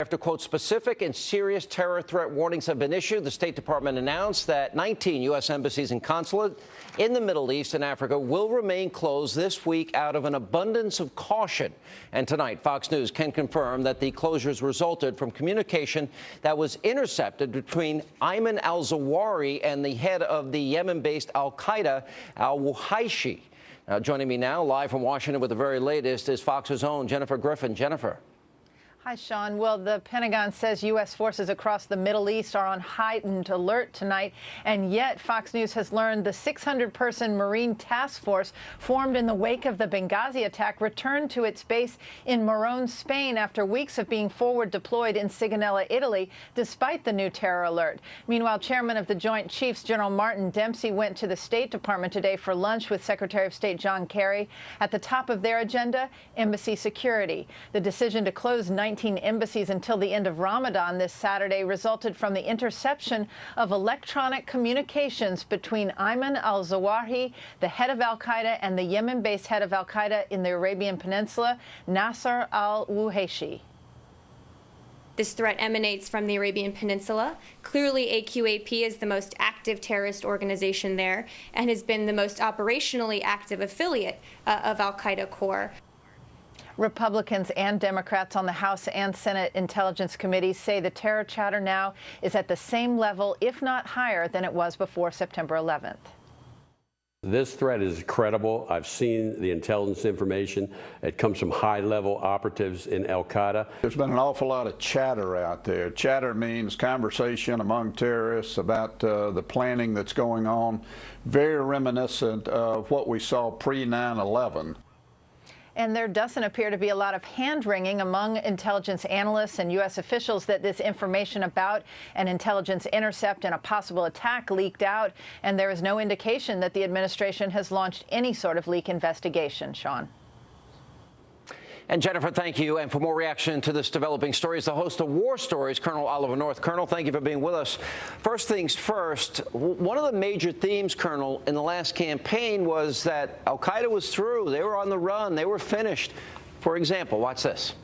After, quote, specific and serious terror threat warnings have been issued, the State Department announced that 19 U.S. embassies and consulates in the Middle East and Africa will remain closed this week out of an abundance of caution. And tonight, Fox News can confirm that the closures resulted from communication that was intercepted between Ayman al-Zawahiri and the head of the Yemen-based al-Qaeda, al-Wuhaysni. Now, joining me now, live from Washington with the very latest, is Fox's own Jennifer Griffin. Jennifer. Hi, Sean. Well, the Pentagon says U.S. forces across the Middle East are on heightened alert tonight, and yet Fox News has learned the 600-person Marine task force formed in the wake of the Benghazi attack returned to its base in Morón, Spain, after weeks of being forward deployed in Sigonella, Italy, despite the new terror alert. Meanwhile, Chairman of the Joint Chiefs, General Martin Dempsey, went to the State Department today for lunch with Secretary of State John Kerry. At the top of their agenda, embassy security. The decision to close 19 embassies until the end of Ramadan this Saturday resulted from the interception of electronic communications between Ayman al-Zawahiri, the head of al-Qaeda, and the Yemen-based head of al-Qaeda in the Arabian Peninsula, Nasser al-Wuhaysni. This threat emanates from the Arabian Peninsula. Clearly, AQAP is the most active terrorist organization there and has been the most operationally active affiliate of al-Qaeda core. Republicans and Democrats on the House and Senate Intelligence Committees say the terror chatter now is at the same level, if not higher, than it was before September 11th. This threat is credible. I've seen the intelligence information. It comes from high-level operatives in al-Qaeda. There's been an awful lot of chatter out there. Chatter means conversation among terrorists about the planning that's going on, very reminiscent of what we saw pre-9/11. And there doesn't appear to be a lot of hand-wringing among intelligence analysts and U.S. officials that this information about an intelligence intercept and a possible attack leaked out, and there is no indication that the administration has launched any sort of leak investigation. Sean. And Jennifer, thank you. And for more reaction to this developing story is the host of War Stories, Colonel Oliver North. Colonel, thank you for being with us. First things first, one of the major themes, Colonel, in the last campaign was that al-Qaeda was through. They were on the run. They were finished. For example, watch this.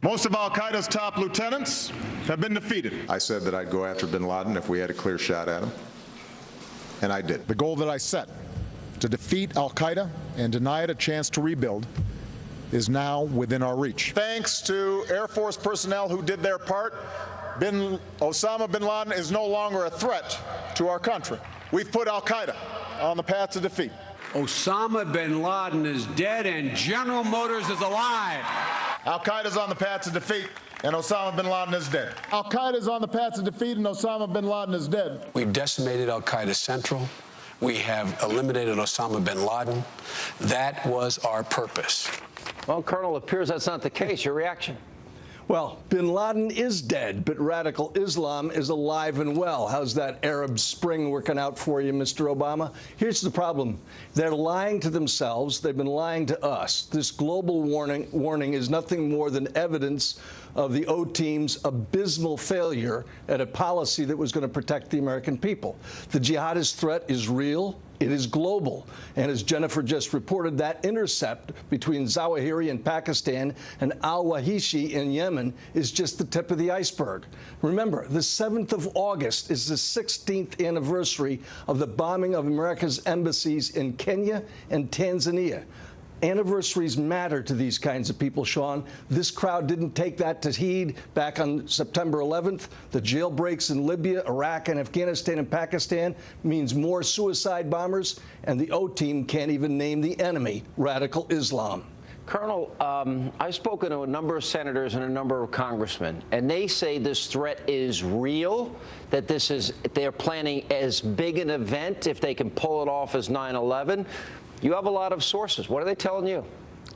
Most of al-Qaeda's top lieutenants have been defeated. I said that I'd go after bin Laden if we had a clear shot at him, and I did. The goal that I set to defeat al-Qaeda and deny it a chance to rebuild is now within our reach. Thanks to Air Force personnel who did their part, Osama bin Laden is no longer a threat to our country. We've put al-Qaeda on the path to defeat. Osama bin Laden is dead and General Motors is alive. Al-Qaeda is on the path to defeat and Osama bin Laden is dead. Al-Qaeda is on the path to defeat and Osama bin Laden is dead. We've decimated al-Qaeda Central. We have eliminated Osama bin Laden. That was our purpose. Well, Colonel, it appears that's not the case. Your reaction? Well, bin Laden is dead, but radical Islam is alive and well. How's that Arab Spring working out for you, Mr. Obama? Here's the problem. They're lying to themselves. They've been lying to us. This global warning is nothing more than evidence of the O-Team's abysmal failure at a policy that was going to protect the American people. The jihadist threat is real. It is global. And as Jennifer just reported, that intercept between Zawahiri in Pakistan and al-Wuhaysni in Yemen is just the tip of the iceberg. Remember, the 7th of August is the 16th anniversary of the bombing of America's embassies in Kenya and Tanzania. Anniversaries matter to these kinds of people, Sean. This crowd didn't take that to heed back on September 11th. The jailbreaks in Libya, Iraq, and Afghanistan and Pakistan means more suicide bombers, and the O-Team can't even name the enemy, radical Islam. Colonel, I've spoken to a number of senators and a number of congressmen, and they say this threat is real, that they're planning as big an event if they can pull it off as 9/11. You have a lot of sources. What are they telling you?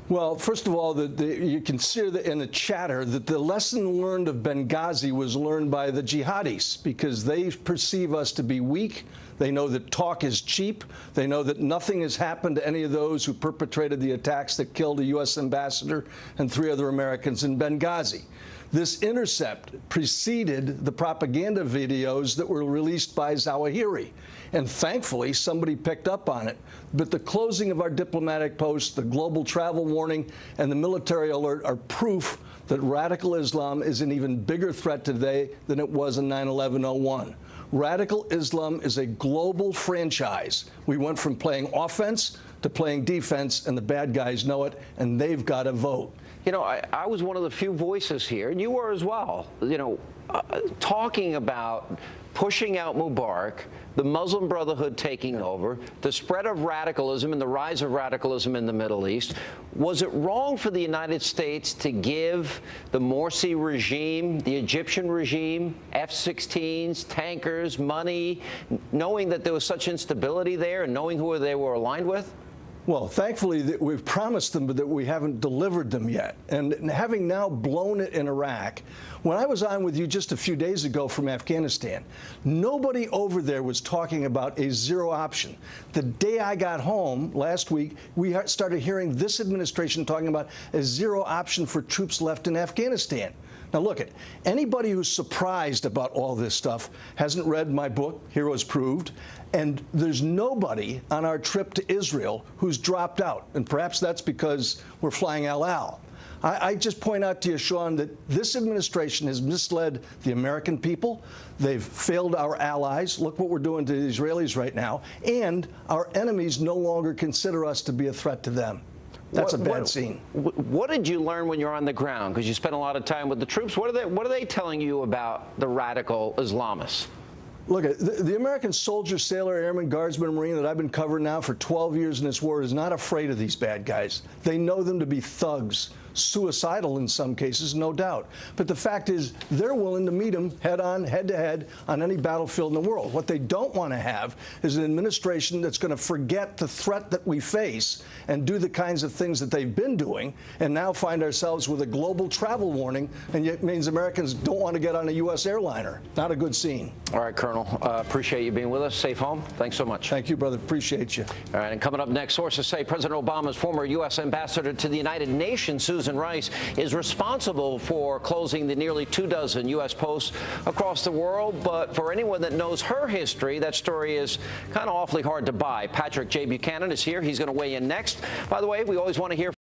Well, first of all, you can see in the chatter that the lesson learned of Benghazi was learned by the jihadis because they perceive us to be weak. They know that talk is cheap. They know that nothing has happened to any of those who perpetrated the attacks that killed a U.S. ambassador and 3 other Americans in Benghazi. This intercept preceded the propaganda videos that were released by Zawahiri. And thankfully, somebody picked up on it. But the closing of our diplomatic posts, the global travel warning, and the military alert are proof that radical Islam is an even bigger threat today than it was in 9/11/01. Radical Islam is a global franchise. We went from playing offense to playing defense, and the bad guys know it, and they've got to vote. You know, I was one of the few voices here, and you were as well, talking about pushing out Mubarak, the Muslim Brotherhood taking over, the spread of radicalism and the rise of radicalism in the Middle East. Was it wrong for the United States to give the Morsi regime, the Egyptian regime, F-16s, tankers, money, knowing that there was such instability there and knowing who they were aligned with? Well, thankfully, we've promised them, but that we haven't delivered them yet. And having now blown it in Iraq, when I was on with you just a few days ago from Afghanistan, nobody over there was talking about a zero option. The day I got home last week, we started hearing this administration talking about a zero option for troops left in Afghanistan. Now, look, anybody who's surprised about all this stuff hasn't read my book, Heroes Proved, and there's nobody on our trip to Israel who's dropped out, and perhaps that's because we're flying El Al. I just point out to you, Sean, that this administration has misled the American people. They've failed our allies. Look what we're doing to the Israelis right now. And our enemies no longer consider us to be a threat to them. That's a bad scene. What did you learn when you're on the ground? Because you spent a lot of time with the troops. What are they telling you about the radical Islamists? Look, the American soldier, sailor, airman, guardsman, Marine that I've been covering now for 12 years in this war is not afraid of these bad guys. They know them to be thugs, suicidal in some cases, no doubt. But the fact is, they're willing to meet them head on, head to head on any battlefield in the world. What they don't want to have is an administration that's going to forget the threat that we face and do the kinds of things that they've been doing, and now find ourselves with a global travel warning, and yet means Americans don't want to get on a U.S. airliner. Not a good scene. All right, Colonel. Appreciate you being with us. Safe home. Thanks so much. Thank you, brother. Appreciate you. All right, and coming up next, sources say President Obama's former U.S. ambassador to the United Nations, Susan Rice, is responsible for closing the nearly 24 U.S. posts across the world. But for anyone that knows her history, that story is kind of awfully hard to buy. Patrick J. Buchanan is here. He's going to weigh in next. By the way, we always want to hear